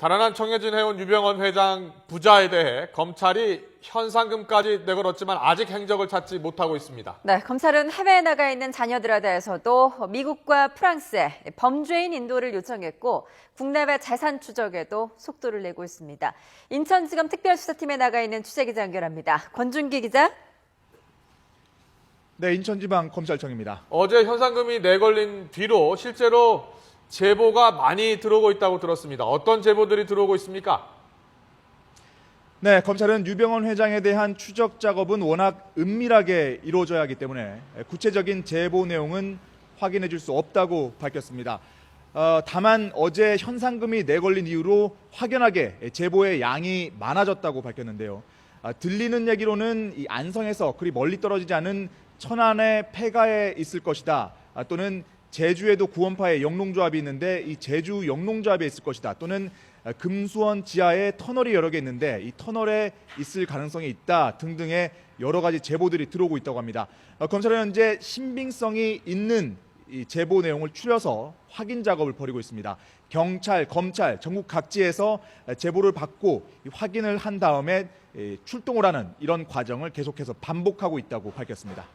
달아난 청해진 해운 유병헌 회장 부자에 대해 검찰이 현상금까지 내걸었지만 아직 행적을 찾지 못하고 있습니다. 네, 검찰은 해외에 나가 있는 자녀들에 대해서도 미국과 프랑스에 범죄인 인도를 요청했고 국내외 재산 추적에도 속도를 내고 있습니다. 인천지검 특별수사팀에 나가 있는 취재기자 연결합니다. 권준기 기자. 네, 인천지방검찰청입니다. 어제 현상금이 내걸린 뒤로 실제로 제보가 많이 들어오고 있다고 들었습니다. 어떤 제보들이 들어오고 있습니까? 네, 검찰은 유병헌 회장에 대한 추적 작업은 워낙 은밀하게 이루어져야 하기 때문에 구체적인 제보 내용은 확인해 줄 수 없다고 밝혔습니다. 다만 어제 현상금이 내걸린 이후로 확연하게 제보의 양이 많아졌다고 밝혔는데요. 들리는 얘기로는 이 안성에서 그리 멀리 떨어지지 않은 천안의 폐가에 있을 것이다. 또는 제주에도 구원파의 영농조합이 있는데 이 제주 영농조합에 있을 것이다. 또는 금수원 지하에 터널이 여러 개 있는데 이 터널에 있을 가능성이 있다 등등의 여러 가지 제보들이 들어오고 있다고 합니다. 검찰은 현재 신빙성이 있는 이 제보 내용을 추려서 확인 작업을 벌이고 있습니다. 경찰, 검찰, 전국 각지에서 제보를 받고 확인을 한 다음에 출동을 하는 이런 과정을 계속해서 반복하고 있다고 밝혔습니다.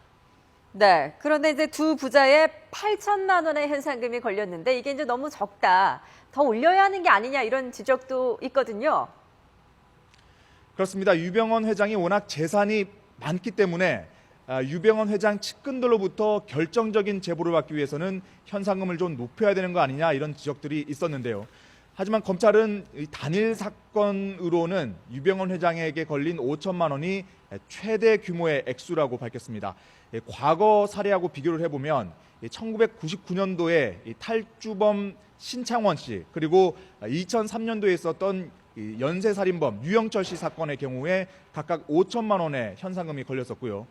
네, 그런데 이제 두 부자에 8천만 원의 현상금이 걸렸는데 이게 이제 너무 적다. 더 올려야 하는 게 아니냐 이런 지적도 있거든요. 그렇습니다. 유병헌 회장이 워낙 재산이 많기 때문에 유병헌 회장 측근들로부터 결정적인 제보를 받기 위해서는 현상금을 좀 높여야 되는 거 아니냐 이런 지적들이 있었는데요. 하지만 검찰은 단일 사건으로는 유병헌 회장에게 걸린 5천만 원이 최대 규모의 액수라고 밝혔습니다. 과거 사례하고 비교를 해보면 1999년도에 탈주범 신창원 씨 그리고 2003년도에 있었던 연쇄살인범 유영철 씨 사건의 경우에 각각 5천만 원의 현상금이 걸렸었고요.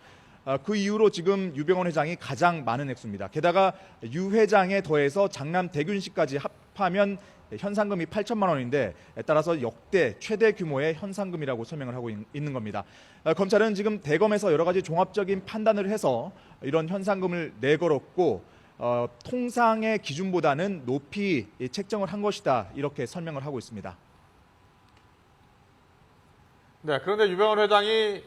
그 이후로 지금 유병헌 회장이 가장 많은 액수입니다. 게다가 유 회장에 더해서 장남 대균 씨까지 합하면 현상금이 8천만 원인데 따라서 역대 최대 규모의 현상금이라고 설명을 하고 있는 겁니다. 검찰은 지금 대검에서 여러 가지 종합적인 판단을 해서 이런 현상금을 내걸었고 통상의 기준보다는 높이 책정을 한 것이다 이렇게 설명을 하고 있습니다. 네, 그런데 유병헌 회장이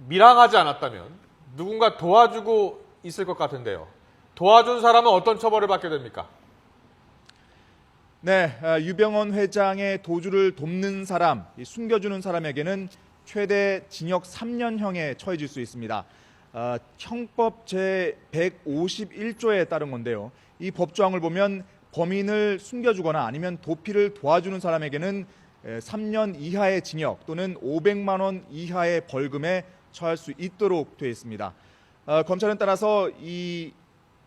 밀항하지 않았다면 누군가 도와주고 있을 것 같은데요. 도와준 사람은 어떤 처벌을 받게 됩니까? 네, 유병헌 회장의 도주를 돕는 사람, 숨겨주는 사람에게는 최대 징역 3년형에 처해질 수 있습니다. 형법 제151조에 따른 건데요. 이 법조항을 보면 범인을 숨겨주거나 아니면 도피를 도와주는 사람에게는 3년 이하의 징역 또는 500만 원 이하의 벌금에 처할 수 있도록 되어 있습니다. 검찰은 따라서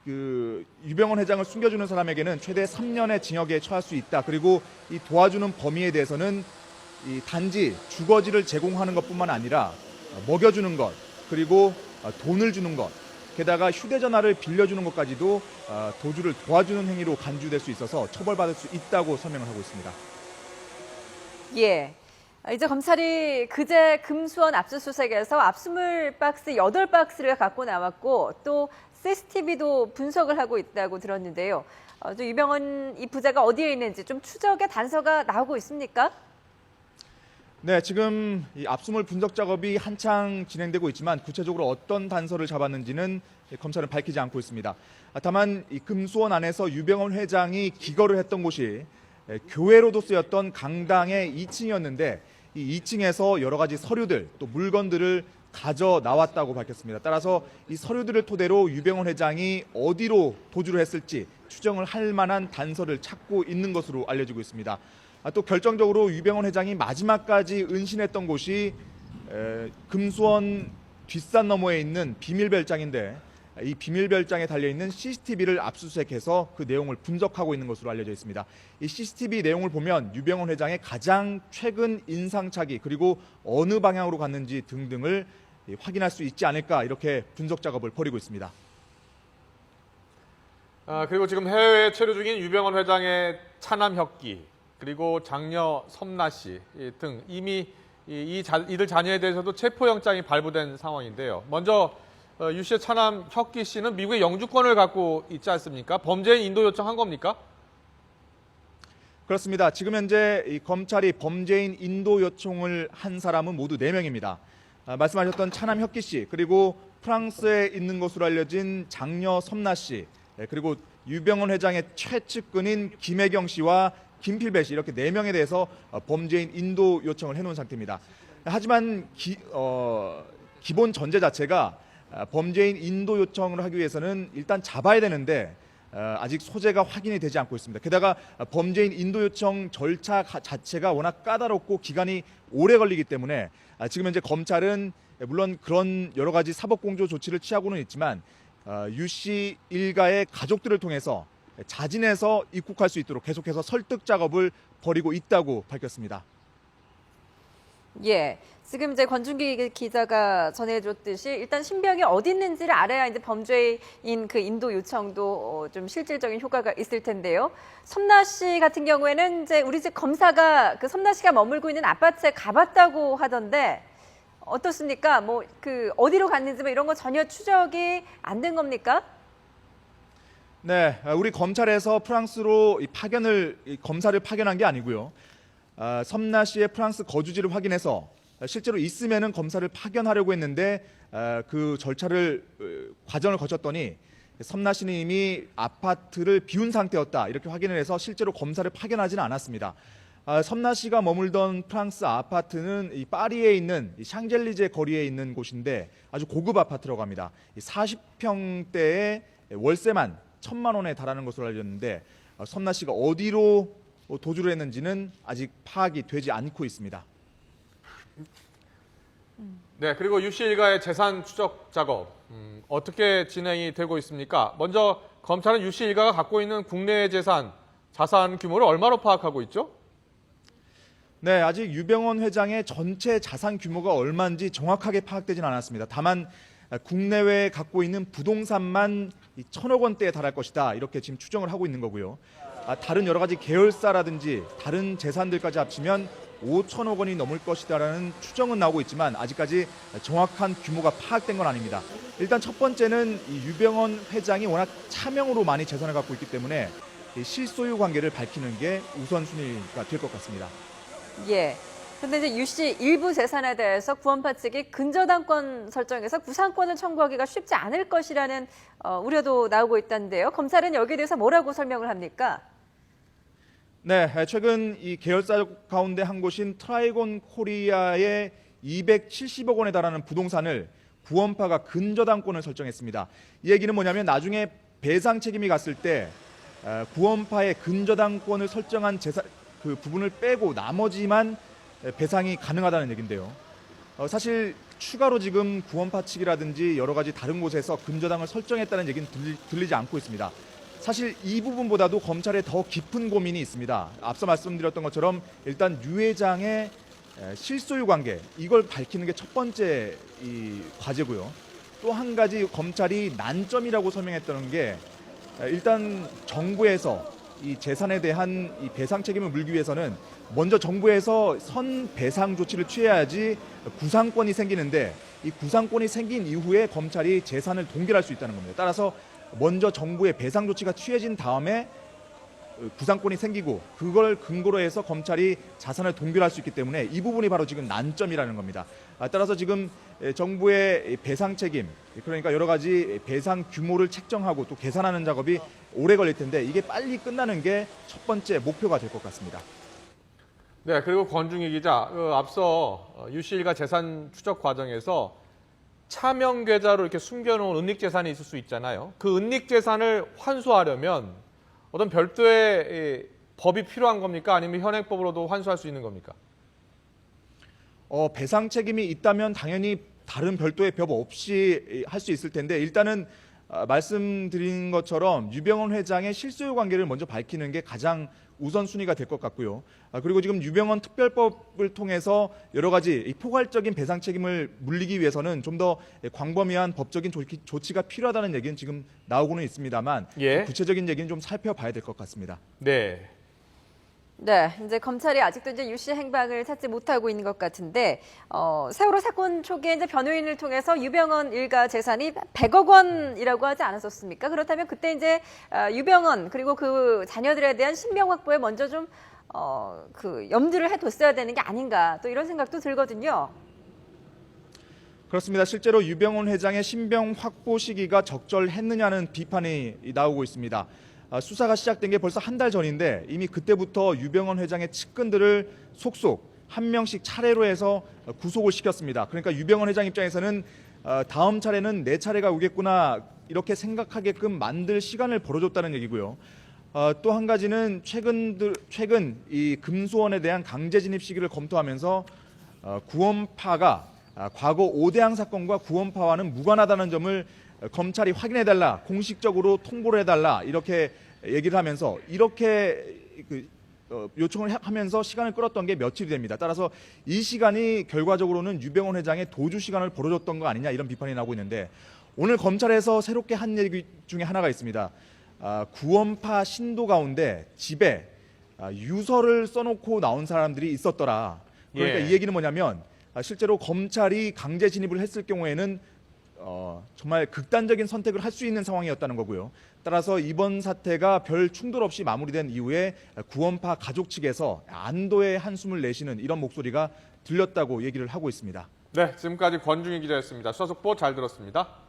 유병헌 회장을 숨겨주는 사람에게는 최대 3년의 징역에 처할 수 있다. 그리고 이 도와주는 범위에 대해서는 단지 주거지를 제공하는 것뿐만 아니라 먹여주는 것, 그리고 돈을 주는 것, 게다가 휴대전화를 빌려주는 것까지도 도주를 도와주는 행위로 간주될 수 있어서 처벌받을 수 있다고 설명을 하고 있습니다. 예. 이제 검찰이 그제 금수원 압수수색에서 압수물 박스 8박스를 갖고 나왔고 또 CCTV도 분석을 하고 있다고 들었는데요. 유병헌 이 부자가 어디에 있는지 좀 추적의 단서가 나오고 있습니까? 네, 지금 이 압수물 분석 작업이 한창 진행되고 있지만 구체적으로 어떤 단서를 잡았는지는 검찰은 밝히지 않고 있습니다. 다만 이 금수원 안에서 유병헌 회장이 기거를 했던 곳이 교회로도 쓰였던 강당의 2층이었는데 이 2층에서 여러 가지 서류들 또 물건들을 가져 나왔다고 밝혔습니다. 따라서 이 서류들을 토대로 유병헌 회장이 어디로 도주를 했을지 추정을 할 만한 단서를 찾고 있는 것으로 알려지고 있습니다. 또 결정적으로 유병헌 회장이 마지막까지 은신했던 곳이 금수원 뒷산 너머에 있는 비밀별장인데 이 비밀별장에 달려있는 CCTV를 압수수색해서 그 내용을 분석하고 있는 것으로 알려져 있습니다. 이 CCTV 내용을 보면 유병헌 회장의 가장 최근 인상착의 그리고 어느 방향으로 갔는지 등등을 확인할 수 있지 않을까 이렇게 분석 작업을 벌이고 있습니다. 그리고 지금 해외에 체류 중인 유병헌 회장의 차남 혁기 그리고 장녀 섬나 씨 등 이미 이들 자녀에 대해서도 체포영장이 발부된 상황인데요. 먼저 유 씨의 차남 혁기 씨는 미국의 영주권을 갖고 있지 않습니까? 범죄인 인도 요청한 겁니까? 그렇습니다. 지금 현재 이 검찰이 범죄인 인도 요청을 한 사람은 모두 4명입니다. 말씀하셨던 차남 혁기 씨, 그리고 프랑스에 있는 것으로 알려진 장녀 섬나 씨, 그리고 유병헌 회장의 최측근인 김혜경 씨와 김필배 씨, 이렇게 4명에 대해서 범죄인 인도 요청을 해놓은 상태입니다. 하지만 기본 전제 자체가 범죄인 인도 요청을 하기 위해서는 일단 잡아야 되는데 아직 소재가 확인이 되지 않고 있습니다. 게다가 범죄인 인도 요청 절차 자체가 워낙 까다롭고 기간이 오래 걸리기 때문에 지금 현재 검찰은 물론 그런 여러 가지 사법공조 조치를 취하고는 있지만 유 씨 일가의 가족들을 통해서 자진해서 입국할 수 있도록 계속해서 설득 작업을 벌이고 있다고 밝혔습니다. 예. 지금 이제 권준기 기자가 전해줬듯이 일단 신병이 어디 있는지를 알아야 이제 범죄인 그 인도 요청도 좀 실질적인 효과가 있을 텐데요. 섬나 씨 같은 경우에는 이제 우리 집 검사가 그 섬나 씨가 머물고 있는 아파트에 가봤다고 하던데 어떻습니까? 뭐 그 어디로 갔는지 뭐 이런 거 전혀 추적이 안 된 겁니까? 네, 우리 검찰에서 프랑스로 검사를 파견한 게 아니고요. 섬나 씨의 프랑스 거주지를 확인해서 실제로 있으면은 검사를 파견하려고 했는데 그 절차를 과정을 거쳤더니 섬나 씨는 이미 아파트를 비운 상태였다, 이렇게 확인을 해서 실제로 검사를 파견하지는 않았습니다. 섬나 씨가 머물던 프랑스 아파트는 이 파리에 있는 이 샹젤리제 거리에 있는 곳인데 아주 고급 아파트라고 합니다. 40평대의 월세만 1,000만 원에 달하는 것으로 알려졌는데 섬나 씨가 어디로 도주를 했는지는 아직 파악이 되지 않고 있습니다. 네, 그리고 유 씨 일가의 재산 추적 작업 어떻게 진행이 되고 있습니까? 먼저 검찰은 유 씨 일가가 갖고 있는 국내 자산 규모를 얼마로 파악하고 있죠? 네, 아직 유병헌 회장의 전체 자산 규모가 얼마인지 정확하게 파악되지는 않았습니다. 다만 국내외에 갖고 있는 부동산만 1,000억 원대에 달할 것이다, 이렇게 지금 추정을 하고 있는 거고요. 다른 여러 가지 계열사라든지 다른 재산들까지 합치면 5천억 원이 넘을 것이다라는 추정은 나오고 있지만 아직까지 정확한 규모가 파악된 건 아닙니다. 일단 첫 번째는 이 유병헌 회장이 워낙 차명으로 많이 재산을 갖고 있기 때문에 실소유 관계를 밝히는 게 우선순위가 될 것 같습니다. 예. 근데 이제 유 씨 일부 재산에 대해서 구원파 측이 근저당권 설정해서 구상권을 청구하기가 쉽지 않을 것이라는 우려도 나오고 있다는데요. 검찰은 여기에 대해서 뭐라고 설명을 합니까? 네, 최근 이 계열사 가운데 한 곳인 트라이곤 코리아의 270억 원에 달하는 부동산을 구원파가 근저당권을 설정했습니다. 이 얘기는 뭐냐면 나중에 배상 책임이 갔을 때 구원파의 근저당권을 설정한 그 부분을 빼고 나머지만 배상이 가능하다는 얘긴데요. 사실 추가로 지금 구원파 측이라든지 여러 가지 다른 곳에서 근저당을 설정했다는 얘기는 들리지 않고 있습니다. 사실 이 부분보다도 검찰에 더 깊은 고민이 있습니다. 앞서 말씀드렸던 것처럼 일단 유 회장의 실소유 관계, 이걸 밝히는 게 첫 번째 이 과제고요. 또 한 가지 검찰이 난점이라고 설명했다는 게 일단 정부에서 이 재산에 대한 이 배상 책임을 물기 위해서는 먼저 정부에서 선배상 조치를 취해야지 구상권이 생기는데 이 구상권이 생긴 이후에 검찰이 재산을 동결할 수 있다는 겁니다. 따라서 먼저 정부의 배상 조치가 취해진 다음에 구상권이 생기고 그걸 근거로 해서 검찰이 자산을 동결할 수 있기 때문에 이 부분이 바로 지금 난점이라는 겁니다. 따라서 지금 정부의 배상 책임, 그러니까 여러 가지 배상 규모를 책정하고 또 계산하는 작업이 오래 걸릴 텐데 이게 빨리 끝나는 게 첫 번째 목표가 될 것 같습니다. 네, 그리고 권중희 기자, 앞서 유 씨 일가 재산 추적 과정에서 차명 계좌로 이렇게 숨겨놓은 은닉 재산이 있을 수 있잖아요. 그 은닉 재산을 환수하려면 어떤 별도의 법이 필요한 겁니까? 아니면 현행법으로도 환수할 수 있는 겁니까? 배상 책임이 있다면 당연히 다른 별도의 법 없이 할 수 있을 텐데 일단은 말씀드린 것처럼 유병헌 회장의 실소유 관계를 먼저 밝히는 게 가장 우선순위가 될 것 같고요. 그리고 지금 유병헌 특별법을 통해서 여러 가지 포괄적인 배상 책임을 물리기 위해서는 좀 더 광범위한 법적인 조치가 필요하다는 얘기는 지금 나오고는 있습니다만 예. 구체적인 얘기는 좀 살펴봐야 될 것 같습니다. 네. 네, 이제 검찰이 아직도 이제 유 씨 행방을 찾지 못하고 있는 것 같은데 세월호 사건 초기에 이제 변호인을 통해서 유병헌 일가 재산이 100억 원이라고 하지 않았었습니까? 그렇다면 그때 이제 유병헌 그리고 그 자녀들에 대한 신병 확보에 먼저 좀 그 염두를 해뒀어야 되는 게 아닌가 또 이런 생각도 들거든요. 그렇습니다. 실제로 유병원 회장의 신병 확보 시기가 적절했느냐는 비판이 나오고 있습니다. 수사가 시작된 게 벌써 한 달 전인데 이미 그때부터 유병원 회장의 측근들을 속속 한 명씩 차례로 해서 구속을 시켰습니다. 그러니까 유병원 회장 입장에서는 다음 차례는 내 차례가 오겠구나 이렇게 생각하게끔 만들 시간을 벌어줬다는 얘기고요. 또 한 가지는 최근 이 금수원에 대한 강제 진입 시기를 검토하면서 구원파가 과거 오대양 사건과 구원파와는 무관하다는 점을 검찰이 확인해달라, 공식적으로 통보를 해달라 이렇게 얘기를 하면서 이렇게 요청을 하면서 시간을 끌었던 게 며칠이 됩니다. 따라서 이 시간이 결과적으로는 유병원 회장의 도주 시간을 벌어줬던 거 아니냐 이런 비판이 나오고 있는데 오늘 검찰에서 새롭게 한 얘기 중에 하나가 있습니다. 구원파 신도 가운데 집에 유서를 써놓고 나온 사람들이 있었더라. 그러니까 예. 이 얘기는 뭐냐면 실제로 검찰이 강제 진입을 했을 경우에는 정말 극단적인 선택을 할 수 있는 상황이었다는 거고요. 따라서 이번 사태가 별 충돌 없이 마무리된 이후에 구원파 가족 측에서 안도의 한숨을 내쉬는 이런 목소리가 들렸다고 얘기를 하고 있습니다. 네, 지금까지 권중희 기자였습니다. 수사 속보 잘 들었습니다.